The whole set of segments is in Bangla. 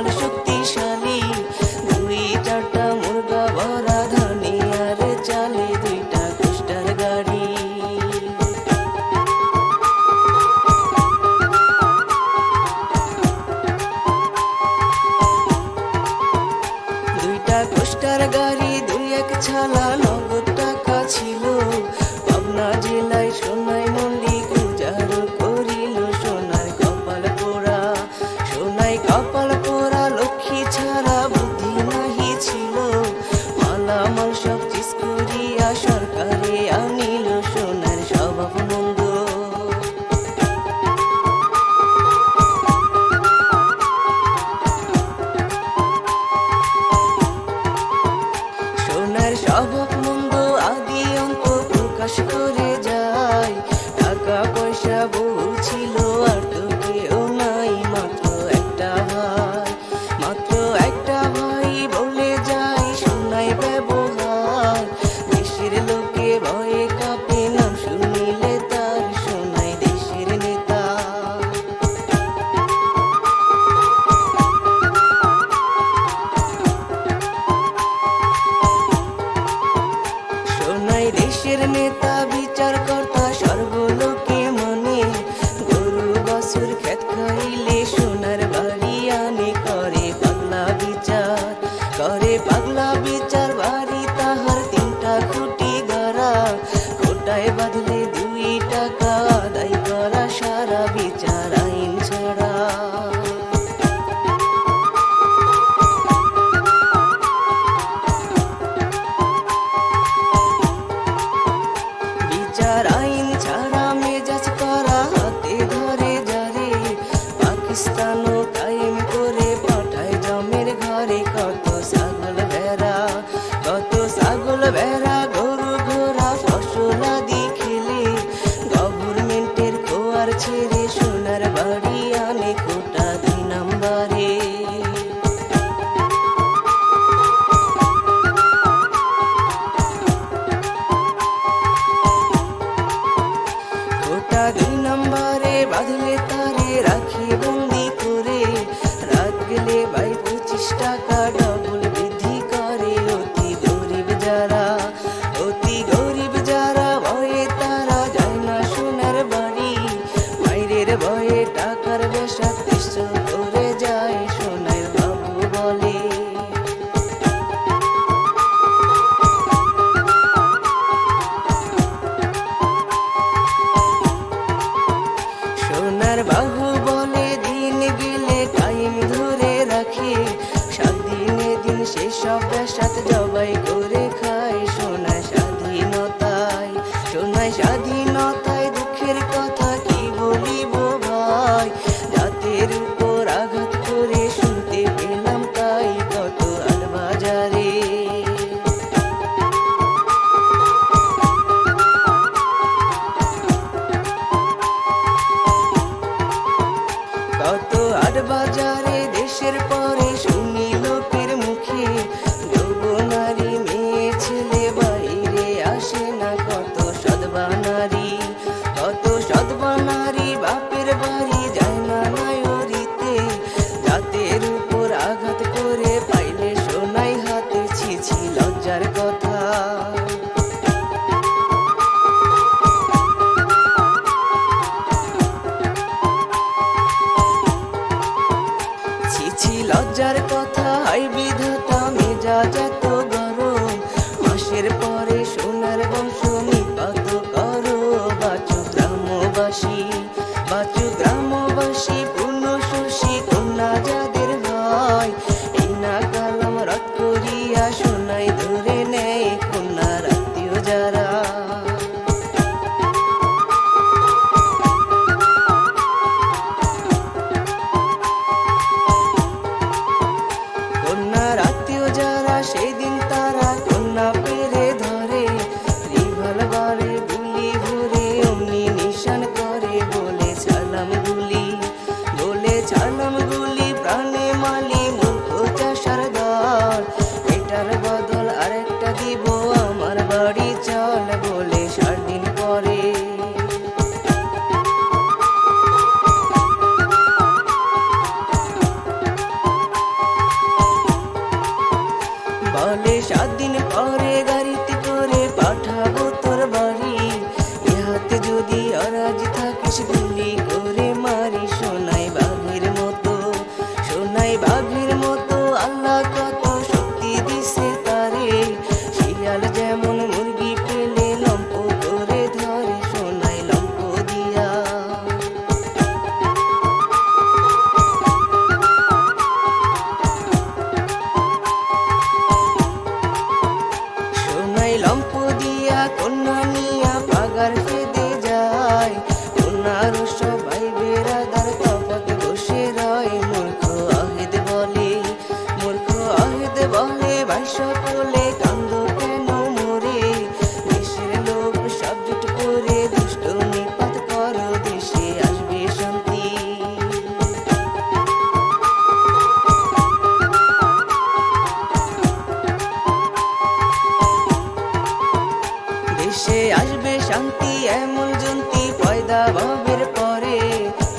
মাল শক্তিশালী, 2-4টা মুরগা ভরা ধানে আর চালে 2টা কুষ্টার গাড়ি। 2টা কুষ্টার গাড়ি 2-1 ছালা নগদ টাকা ছিল। পাবনা জেলায় সোনাই মল্লিক উজাড় করিল সোনার কপাল পোড়া, সোনাই কপাল পোড়া। লক্ষ্মী ছাড়া বুদ্ধি নাহি ছিল, মালামাল সব চিজ করিয়া সরকারে আনিল সোনার স্বভাব মন্দ। সোনার স্বভাব মন্দ আদি অন্ত প্রকাশ করে যায়, টাকা পয়সা বহু ছিল আর তো কেউ নাই, মাত্র একটা ভাই, মাত্র একটা ভাই বলে যায় সোনাই ব্যবহার। দেশের লোকে ভয়ে কাঁপে নাম শুনিলে তার, সোনাই দেশের নেতা। সোনাই দেশের নেতা বিচারকর্তা সর্বলোকে মানে, গরু বাছুর খেত খাইলে সোনার বাড়ি আনে, করে পাগলা বিচার, করে পাগলা বিচার। বাড়ি তাহার 3টা খুঁটি গাড়া, খোটায় বাঁধলে 2 টাকা আদায় করা সারা, বিচার আইন ছাড়া। বিচার আইন ছাড়া মেজাজ করা হাতে ধরে যারে, পাকিস্তানও কায়েম করে পাঠায় জমের ঘরে। কত ছাগল ভেড়া, কত ছাগল ভেড়া, গরু ঘোড়া ফসল আদি খেলে, গভর্নমেন্টের খোয়ার ছেড়ে সোনার বাড়ি আনে কোটা 2 নম্বরে। কোটা 2 নম্বরে বাঁধলে তারে রাখে বন্দি করে, রাত গেলে ভাই 25 টাকা ডবল বৃদ্ধি করে। অতি গরিব যারা, অতি গরিব যারা, ভয়ে তারা যায় না সোনার বাড়ি, মাইরের ভয়ে টাকার বেশা তিস্ত করে যায় সোনার বাবু বলে। সোনার বাহু বলে দিন গেলে টাইম ধরে রাখে, 7 দিনে দিন সেসব বেশাত জবাই করে খায়। সোনার স্বাধীনতায়, সোনার স্বাধীনতায় দুঃখের কথা কি বলিব ভাই, জাতের উপর আঘাত করে শুনতে পেলাম তাই কত আলবাজারে। কত আট বাজারে দেশের পরে শুনি লোকের মুখে, যৌবনারী মেয়ে ছেলে বাইরে আসে না। কত সদবা নারী, কত সদবা নারী বাপের বাড়ি যায় না নায়রিতে, জাতের উপর আঘাত করে পাইলে সোনাই হাতে। ছি ছি লজ্জার কথা, ছি ছি লজ্জার কথা। হাই বিধাতা মেজাজ এত গরম, মাসের পরে সোনার বংশ নিপাত করো। বাঁচো গ্রামবাসী, বাঁচো গ্রামবাসী, পূর্ণ শশী কন্যা যাদের হয়, এই না কালাম রদ করিয়া সোনাই ধরে নেয় কন্যার আত্মীয় যারা। কন্যার আত্মীয় যারা সেদিন তারা কন্যা পেরে ধরে, রিভলভারে গুলি ভরে অমনি যদি অরাজ থাকিস গুলি করে মারি সোনাই বাঘের মতো, সোনাই বাঘের মতো আল্লাহ কত শক্তি দিছে তারে। শিয়াল যেমন মুরগি পেলে লম্প করে ধরে সোনাই লম্প দিয়া। সোনাই লম্প দিয়া কন্যা নিয়া পাগার ফেদে যায়, কন্যার সবাই বেরাদার তফাতে বসে রয়। মূর্খ আহেদ বলে, মূর্খ আহেদ বলে ভাই সকলে কান্দ কেন মোরে। দেশের লোক সব জুট করে দুষ্ট নিপাত করো, দেশে আসবে শান্তি। দেশে আসবে শান্তি এমন জন্তি পয়দা ভাবের পরে।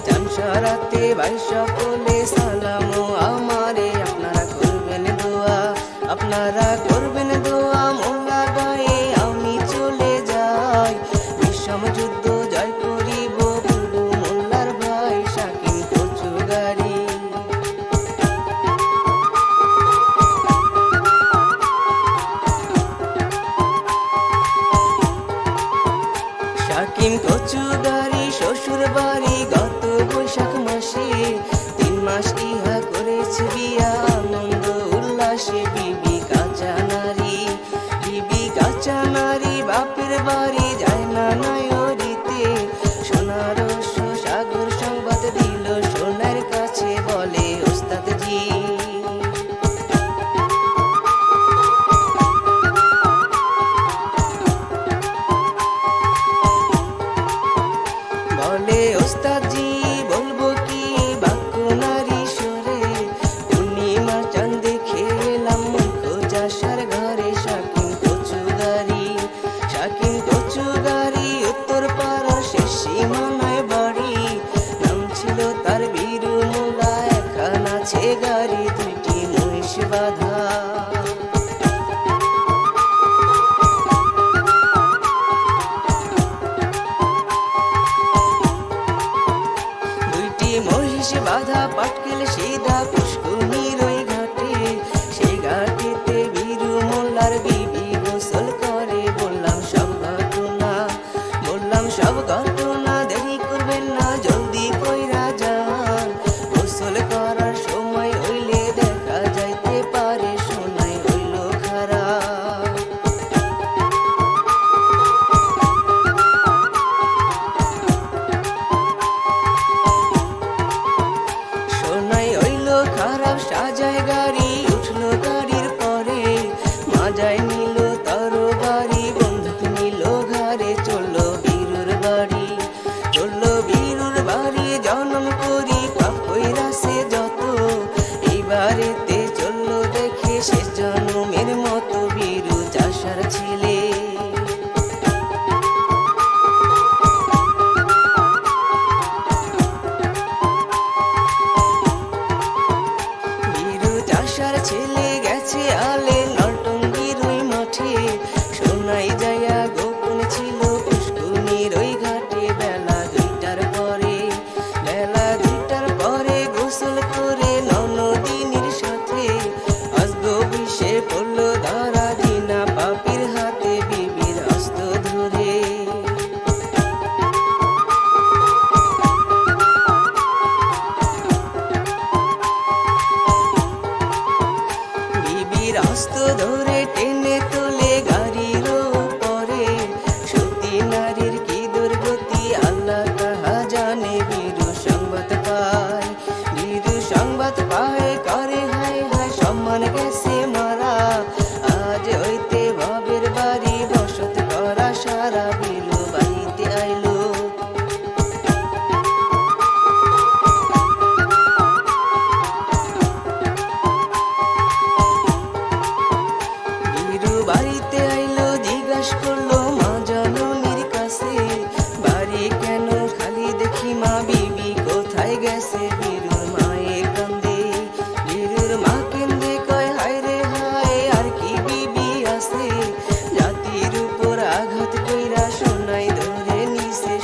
চান সারাতে ভাই সকলে সালাম আমারে। আপনারা করবেন দোয়া, আপনারা করবেন দোয়া মোল্লা গায়ে আমি চলে যাই। বিষম যুদ্ধ জয় করিব বলবো মোল্লার ভাই শাকিম কচুগারি। শাকিম কচুগারি শ্বশুর বাড়ি গত বৈশাখ মাসে। 3 মাস ইহা করেছে বিয়া আনন্দ উল্লাসে। বিবি কাঁচা নারী, বিবি কাঁচা নারী বাপের বাড়ি যায় না নায়রিতে। সোনার সাগর সংবাদ দিল সোনার কাছে বলে ওস্তাদ জি। বলে ওস্তাদ জি বলবো কি বাক্য নারী সরে। পূর্ণিমার চাঁদ দেখে এলাম খোঁজাসার ঘরে। শাকিম কচুগারি, শাকিম কচুগারি উত্তর পাড়ার শেষ সীমানায় বাড়ি। নাম ছিল তার বীরু মোল্লা, এখন আছে গাড়ি 2টি মহিষ বাঁধা। মহিষ বাধা পাটকেল সিধা পুষ্কুনির ওই ঘাটে। সেই ঘাটেতে বীরু মোল্লার বিবি গোসল করে। বললাম সব ঘটনা, বললাম সব ঘটনা দেরি করবেন না জলদি কইরা যান। গোসল করার সময় হইলে দেখা যাইতে পারে সোনাই হইল খারাপ। সোনাই হইল খারাপ সাজায় গাড়ি উঠলো গাড়ির পরে। মাজায় নিল তরবারি বন্দুক নিল ঘরে। চললো বীরুর বাড়ি, চললো বীরুর বাড়ি। জনম করি পাপ কইরাছে যত, এইবারেতে চললো দেখে শেষ জনমের মতো বীরু চাষার ছিলে। চাষার ছেলে গেছে আলে নলটঙ্গির ওই মাঠে। সোনাই যাইয়া গোপন ছিল পুষ্কুনির ওই ঘাটে। বেলা 2টার পরে, বেলা 2টার পরে গোসল করে ননদিনীর সাথে। আজগো বিষে পড়লো ধরা দিনা পাপির হাতে বিবির হস্ত ধরে। বিবির হস্ত ধরে টেনে তোলে গাড়ির উপরে। সতী নারীর কি দুর্গতি আল্লাহ তাহা জানে। বীরু সংবাদ পায়, বীরু সংবাদ পায় করে হায় হায় সম্মান গেছে মারা। আজ হইতে বাবের বাড়ি বসত করা সারা। বীরু বাড়িতে আইলো, বীরু বাড়িতে আইলো। জিজ্ঞাস করলো মা জননীর কাছে, বাড়ি কেন খালি দেখি মা বিবি কোথায় গেছে। বীরুর মায়ে কান্দে, বীরুর মা কেন্দে কয় হায় রে হায় আর কি বিবি আছে। জাতির উপর আঘাত কইরা সোনাই ধরে নিছে।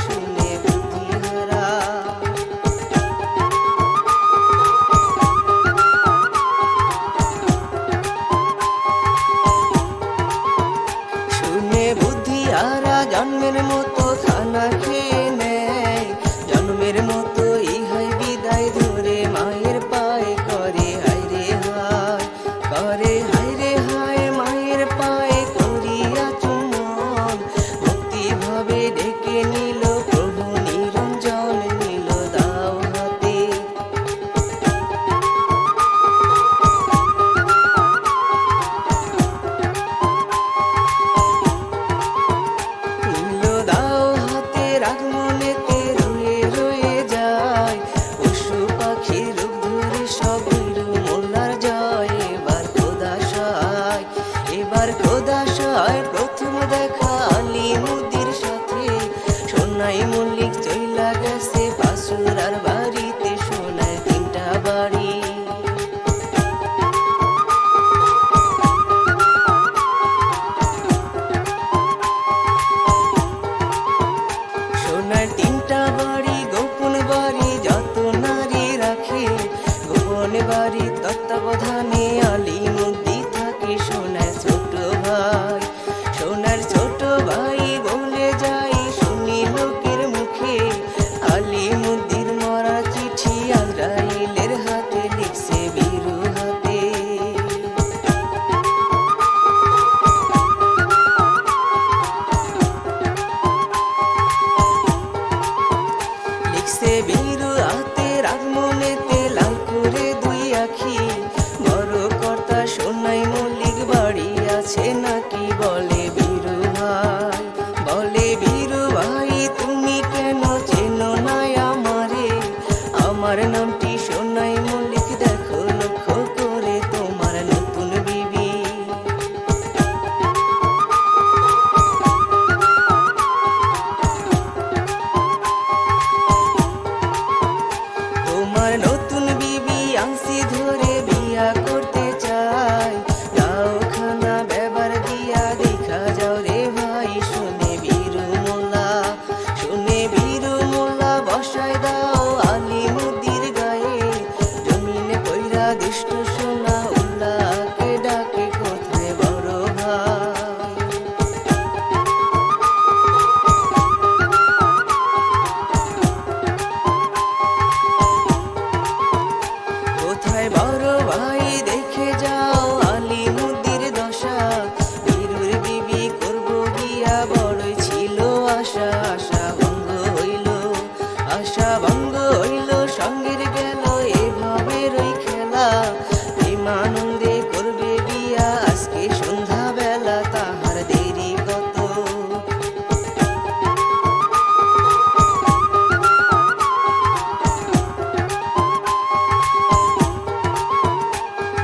নিল প্রভু নিরঞ্জন নিল দাও হাতে। নিল দাও হাতে রাগ মনেতে রয়ে রয়ে যায়, পশু পাখি রূপ ধরে সব হইল মোল্লার জয়। এবার খোদা সহায়, এবার খোদা সহায়, প্রথম দেখা আলী মুদির সাথে। সোনাই মল্লিক চইলা গেছে বাসুরার বাড়িতে, সোনায় 3টা বাড়ি। সোনার 3টা বাড়ি গোপন বাড়ি, যত নারী রাখে গোপন বাড়ি তত্ত্বাবধানে আলী মুদি থাকে। সোনার ছোট ভাই, সোনার ছোট ভাই বলে যায় শুনি লোকের মুখে, আলী মুদির মরা চিঠি আজরাইলের হাতে, লিখছে বীরু হাতে। লিখছে বীরু হাতে রাগ মনেতে লাল করে 2 আখি, বড় কর্তা সোনাই মল্লিক বাড়ি আছে নাকি? বলে বীরু ভাই, বলে বীরু ভাই তুমি কেন চেনো না আমারে? আমার নামটি সোনাই মল্লিক, দেখো লক্ষ্য করে তোমার নতুন বিবি। তোমার নতুন বিবি আংসি ধরে বিয়া করতে চাই, দাও খানা ব্যবহার দিয়া দেখা যাও রে ভাই। শুনে বীরু মোল্লা, শুনে বীরু মোল্লা বসায় দাও আলী মুদির গায়ে, জমিনে কইরা দুষ্ট সোনা উল্লাহকে ডাকে কোথায় বড় ভাই। কোথায় বড় ভাই দেখে যাও আলী মুদির দশা, বীরুর বিবি করব বিয়া বড়ই ছিল আশা। আশা ভঙ্গ হইল, আশা ভঙ্গ হইল, সঙ্গের গেল এভাবে রই খেলা। প্রেমানন্দে করবে বিয়া আজকে সন্ধ্যা বেলা, তাহার দেরি কত।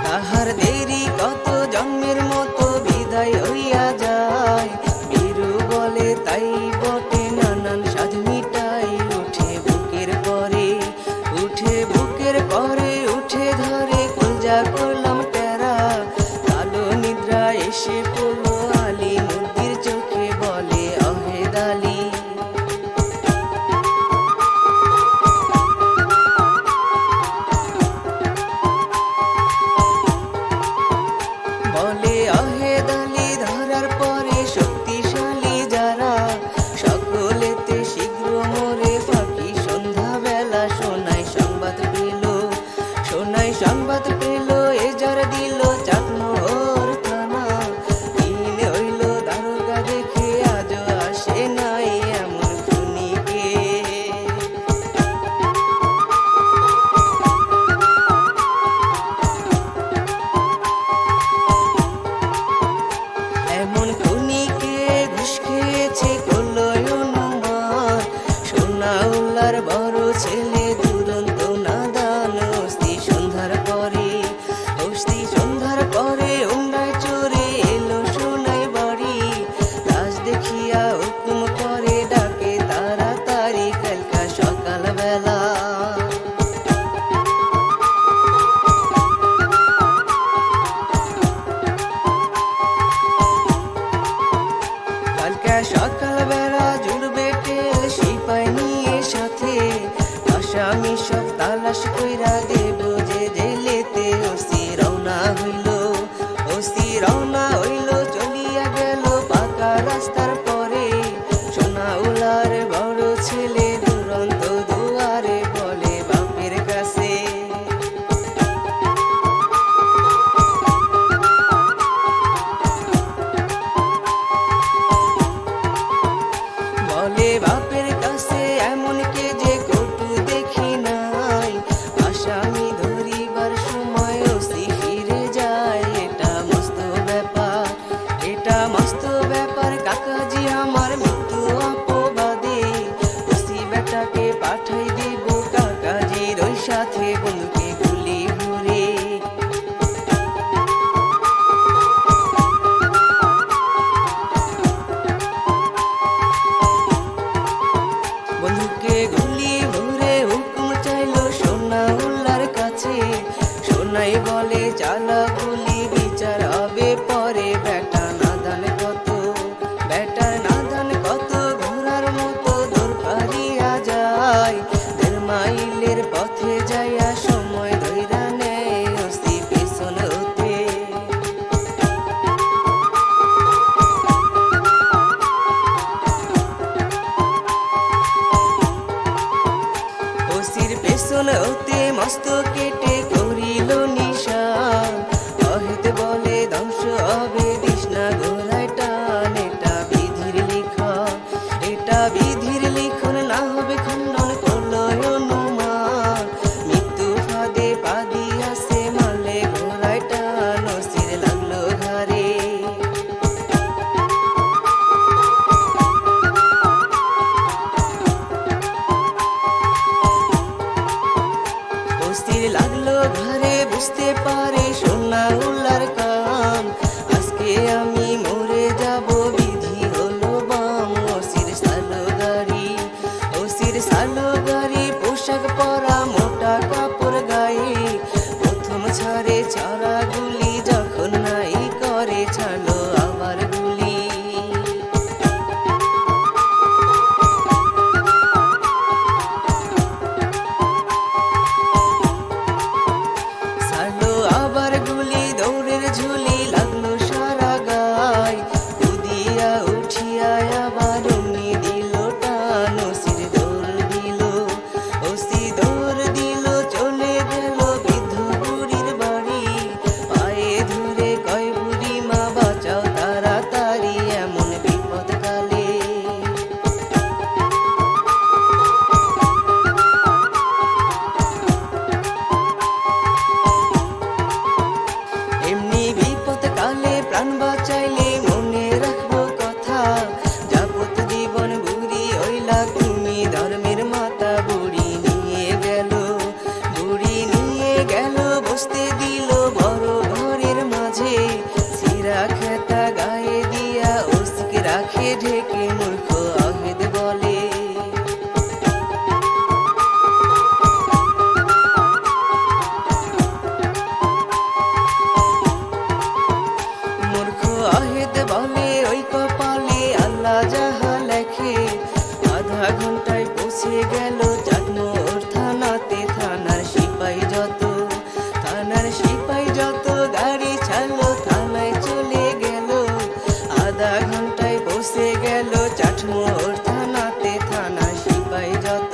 তাহার দেরি কত, জন্মের মতো বিদায় হইয়া যায়। বীরু বলে তাই বটে, নানান সাজ মিটাই উঠে বুকের পরে, উঠে বুকের পরে, উঠে ধরে কলজা করলাম টেরা। কালো নিদ্রা এসে পড়লো আলী মুদির চোখে, বলে অহেদ আলী। বলে অহেদ আলী ধরার পরে শক্তিশালী যারা, সকলেতে শীঘ্র মরে ফাঁকি সন্ধ্যা বেলা। সোনাই সংবাদ পেল, সোনাই সংবাদ পেল, এজার দিল চাটমোহর থানা। দিন হইল দারোগা দেখে আজও আসে নাই এমন খুনিকে। এমন খুনিকে ঘুষ খেয়েছে করলো অনুমান, সোনা উল্লার বড় ছেলে দুরন্ত নাদান। অস্তি সন্ধ্যার পরে, অস্তি সন্ধ্যার পরে উন্ডায় চোরে এলো সোনাই বাড়ি। লাশ দেখিয়া হুকুম করে ডাকে তাড়াতাড়ি কালকা সকাল বেলা। কালকা সকাল বেলা জুড়বে তেল সিপাই নিয়ে সাথে, আসামি সব তালাশ কইরা দেব যে জেলেতে। ওসি রওনা হইল, ওসি রওনা হইল, চলিয়া গেল পাকা রাস্তার পরে। সোনা উলার বড় ছেলে দুরন্ত দুয়ারে বন্ধুকে গুলি ভরে হুকুম চাইলো সোনাউল্লার কাছে। সোনাই বলে চালা গুলি বিচার হবে পরে, বেটা নাদান কত, বেটার নাদান কত, ঘোড়ার মতো দৌড় পারিয়া যায়। 1.5 মাইলের পথে যাইয়া সময় ধইরা নেয় ওসি পেছন হতে। ওসির পেছন হতে মস্ত কেটে করিল নিশান। অহেতে বলে ধ্বংস হবে দিশনা ঘোড়ায় টান। এটা বিধির লিখন, এটা বিধির লিখন, না হবে খণ্ডন করল অনুমান। মৃত্যু ফাঁদে পা দিয়াছে মারলে ঘোড়ায় টান, ওসির লাগলো ঘাড়ে। ওসির লাগলো ঘরে, বুঝতে পারে সোনাউল্লার কাম। আজকে আমি মরে যাব, বিধি হলো বাম। ওসির সালো গাড়ি, ওসির সালো গাড়ি, পোশাক পরা মোটা কাপড় গায়ে। প্রথম ছাড়ে ছাড়া গুলি, যখন নাই করে ছাড়লো আবার গুলি। ছাড়লো আবার গুলি, দৌড়ের ঝুলি লাগলো সারা গায়। কুদিয়া উঠিয়া আবার অমনি দিল টান। ওসির দৌড় দিল, ওসি দৌড় দিল, চলে গেল বৃদ্ধ বুড়ির বাড়ি। পায়ে ধরে কয় বুড়ি মা বাঁচাও তাড়াতাড়ি এমন বিপদকালে। এমনি বিপদকালে প্রাণ বাঁচাইলে মনে রাখবো কথা। যাবত জীবন বুড়ি হইলা তুমি ধর্মের মাতা। বুড়ি নিয়ে গেল, বুড়ি নিয়ে গেল, বসতে দিল বড় ঘরের মাঝে। সিরা খেতা গায়ে দিয়া ওসিকে রাখে ঢেকে, মূর্খ আহেদ বলে। মূর্খ আহেদ বলে ওই কপালে আল্লাহ যাহা লেখে। আধা ঘন্টায় পৌঁছে গেল চাটমোহর থানাতে। থানার সিপাই যত, থানার সিপাই যত, গাড়ি ছাড়লো থানায় চলে গেল। আধা ঘন্টায় পৌঁছে গেল চাটমোহর থানাতে। থানার সিপাই যত।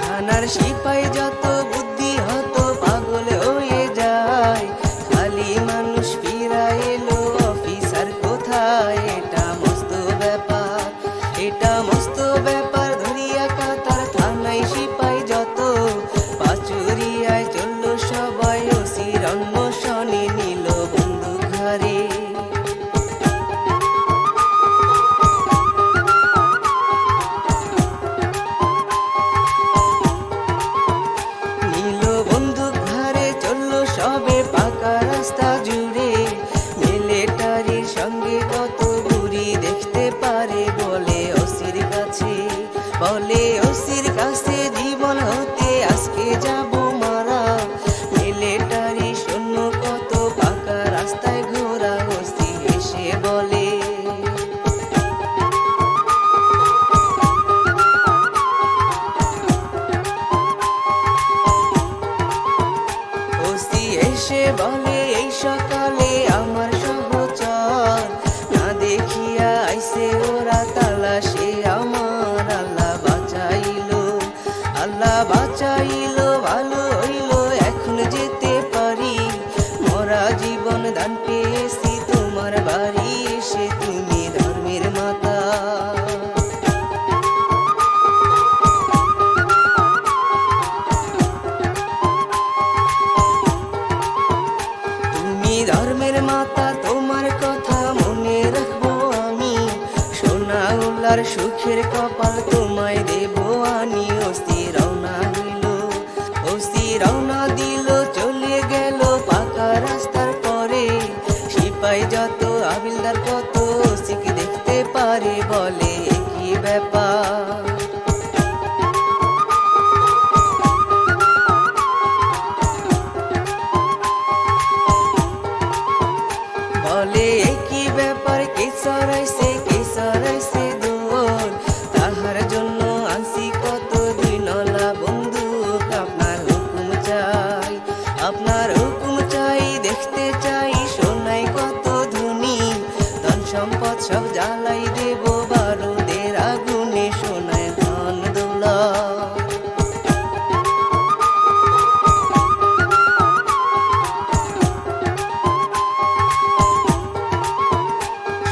থানার সিপাই যত বুদ্ধি হতো পাগল হয়ে যায়। খালি মানুষ ফিরা এলো, অফিসার কোথায়? এটা মস্ত ব্যাপার, এটা মস্ত ব্যাপার, ধরিয়া কাতার থানায় সিপাই যত। পাচুরিয়ায় চললো সবাই, ওসির অন্বেষণে নিল বন্দুক ঘাড়ে। নিল বন্দুক ঘাড়ে, চললো সবে পাকা রাস্তা জুড়ে। মিলিটারির সঙ্গে কত বুড়ি দেখতে পারে, বলে ওসির কাছে, বলে ওসির কাছে জীবন হতে আজকে যাব মারা। মিলিটারি শূন্য কত পাকা রাস্তায় ঘোরা, ওসি এসে বলে। ওসি এসে বলে এই সকালে আমার সহচর না দেখিয়া আইসে ওরা তালাশে আমার। আল্লাহ বাঁচাইলো, আল্লাহ বাঁচাইলো, ভালো হইলো এখন যেতে পারি। মরা জীবন দান পেয়েছি তোমার বাড়ি এসে, তুমি ধর্মের মাতা। তুমি ধর্মের মাতা, তোমার কথা মনে রাখবো আমি। সোনাউল্লার সুখের কপাল তোমায় দেব আনি। ওসি রওনা হইল, ওসি রওনা দিল, চলে গেল পাকা সরাইছে কে সরাইছে দোল, তাহার জন্য আনছি কত দিনলা বন্দুক। আপনার হুকুম চাই, আপনার হুকুম চাই, দেখতে চাই সোনাই কত ধনী, ধন সম্পদ সব জ্বালাই দেব বারুদের আগুনে, সোনায় ধন দৌলত।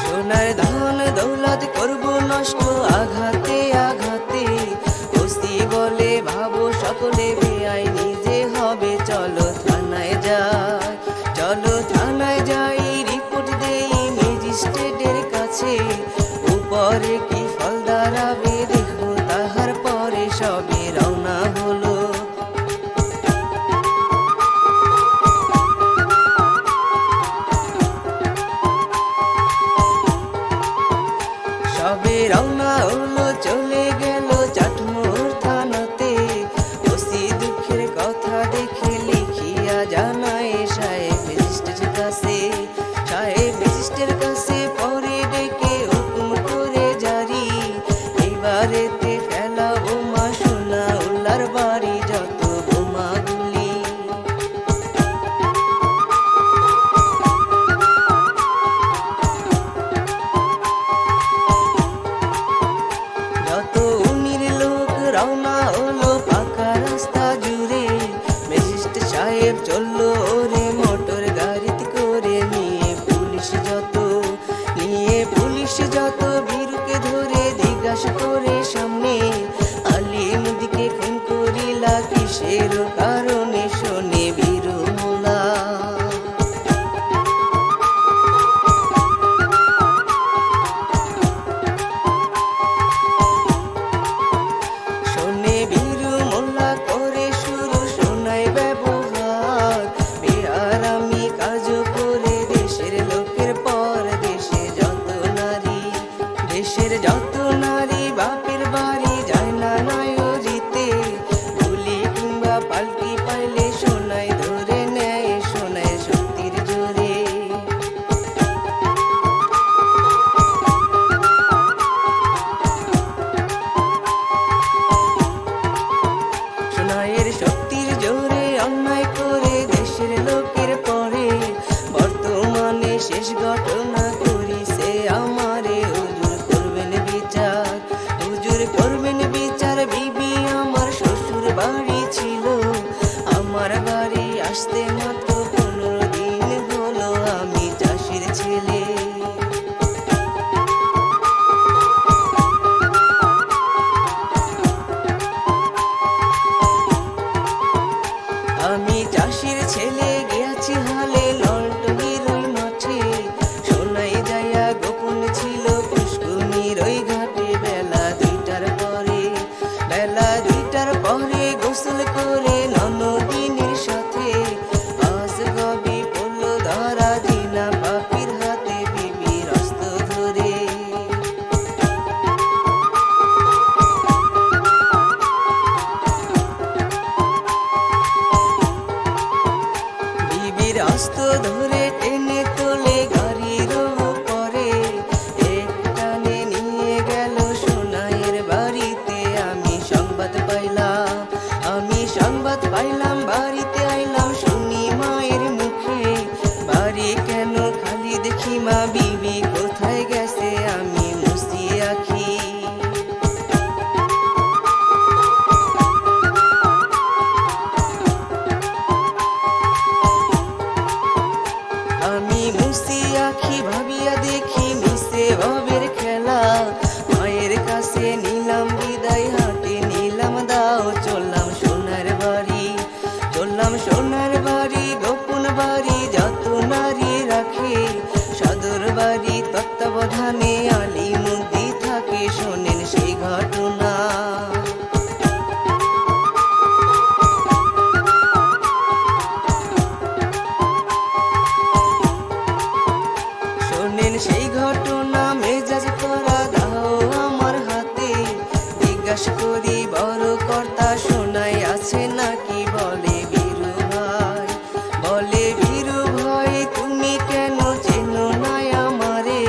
সোনার ধন দৌলত করব নষ্ট আঘাতে আঘাতে, ওসি বলে ভাবো সকলে বেআইনি যে হবে, চলো থানায় যাই, চলো থানায় যাই, রিপোর্ট দেই ম্যাজিস্ট্রেটের কাছে, উপরে কি ফল দাঁড়াবে দেখো তাহার পরে সবে রওনা হলো। সবে রওনা হলো, চলে গেল চাটমোর থানাতে, ওসি দুঃখের কথা দেখে লিখিয়া জানায় সাহেব ম্যাজিস্ট্রেটের কাছে, সাহেব ম্যাজিস্ট্রেটের কাছে পরে ডেকে হুকুম করে জারি, এইবারেতে ফেলা বোমা সোনা উল্লার বাড়ি যত বোমাগুলি। যত উনির লোক রওনা হলো পাকা রাস্তা জুড়ে, ম্যাজিস্ট্রেট সাহেব চললো ওরে মোটর গাড়িতে করে, নিয়ে পুলিশ যত, নিয়ে পুলিশ যত, বীরুকে ধরে জিজ্ঞাসা করে সামনে, আলিম দিকে খুন করিলা কিসের কারণে, শোনে বীরু মোলা। শোনে বীরু মোল্লা করে শুরু সোনায় ব্যবহার, বেআরামি কাজ করে দেশের লোকের পর, দেশে যত নারী, দেশের যত নারী বাপের বাড়ি যায় না নায়োজিতে, গুলি কিংবা পাল্টি পাইলে সোনায় ধরে নেয়, সোনায় শক্তির জোরে। সোনাইয়ের শক্তির জোরে অন্যায় করে দেশের লোকের পরে, বর্তমানে শেষ ঘটনা করিছে আমারে, হুজুর করবেন বিচার, হুজুর করবেন বিচার। বিবি আমার শ্বশুর বাড়ি ছিল, আমার বাড়ি আসতে মাত্র 15 দিন হলো, আমি চাষির ছেলে। আমি চাষির ছেলে গিয়াছি হালে লন্ডনের ওই মাঠে, সোনাই যাইয়া গোপন ছিল পুষ্কুনির ওই ঘাটে, বেলা 2টার পরে, বেলা 2টার পরে গোসল করে ননদিনীর সাথে, আজ গবি পড়ল ধরা দিনা পাপির হাতে, বিবির অস্ত্র ধরে। বিবির অস্ত্র ধরে টেনে তোলে গাড়ির পরে, একটানে নিয়ে গেল সোনাইয়ের বাড়িতে। আমি সংবাদ পাইলাম, আমি সংবাদ পাইলাম, বাড়িতে আইলাম শুনি মায়ের মুখে, বাড়ি কেন খালি দেখি মা, বিবি কোথায় গেছে আমি মুছি আঁখি। আমি মুছি আঁখি ভাবিয়া দেখি মিশে ভবের খেলা, মায়ের কাছে নিলাম বিদায়, হাতে নিলাম দাও, চললাম সোনার বাড়ি, চললাম সোনার বাড়ি, গোপন বাড়ি যত নারী রাখে, সদর বাড়ি তত্ত্বাবধানে আলিমুদ্দি থাকে, শোনেন সেই ঘটনা। শোনেন সেই ঘটনা, মেজাজ করা দাও আমার হাতে, জিজ্ঞাসা করি বড় কর্তা সোনাই আছে নাকি, বলে বীরু ভাই, বলে বীরু ভাই তুমি কেন চেনো না আমারে,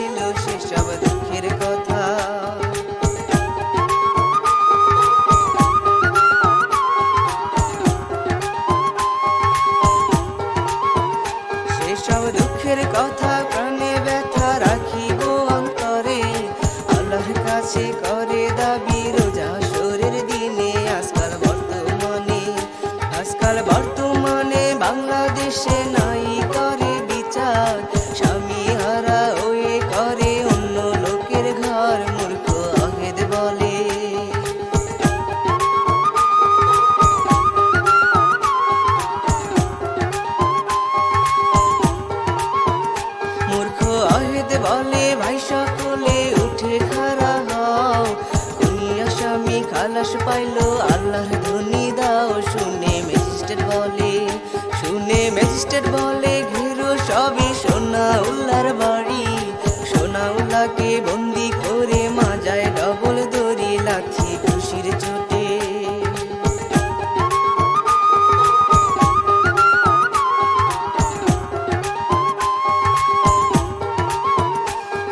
ছিল সেসব দুঃখের কথা। সেসব দুঃখের কথা প্রাণে ব্যথা রাখিব অন্তরে, আল্লাহর কাছে করে দাবি রোজা হাসরের দিনে। আজকাল বর্তমানে বাংলাদেশে নাই করে বিচার, স্বামী হারা হয়ে করে অন্য লোকের ঘর, মূর্খ আহেদ বলে। মূর্খ আহেদ বলে ভাই সকলে উঠে খাড়া হও, খুনি আসামি খালাস পাইলো আল্লাহর ধ্বনি দাও। ম্যাজিস্ট্রেট বলে ঘেরো সবই সোনাউল্লাহর বাড়ি, সোনাউল্লাহকে বন্দি করে মাজায় ডবল দড়ি, লাথি ঘুষির চোটে।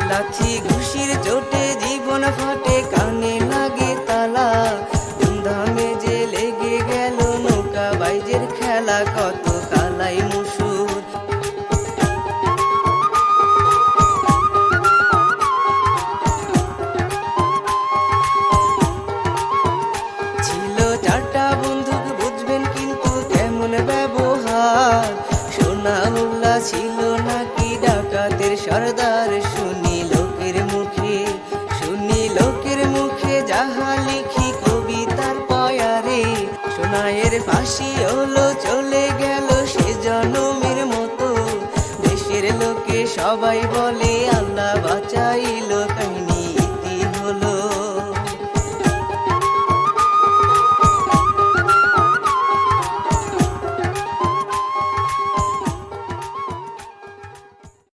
লাথি ঘুষির চোটে জীবন ফাটে, কানে লাগে তালা, ধুমধামে যে লেগে গেল নৌকা বাইজের খেলা, কত কালাই মুসুর। ছিল চারটা বন্দুক বুঝবেন কিন্তু কেমন ব্যবহার, সোনাউল্লাহ ছিল নাকি ডাকাতের সর্দার। শুনি লোকের মুখে যাহা লিখি কবিতার পয়ারে, সোনাইয়ের ফাঁসি হলো চলে গেল সে জনমের মতো। দেশের লোকে সবাই বলে আল্লাহ বাঁচাইলো।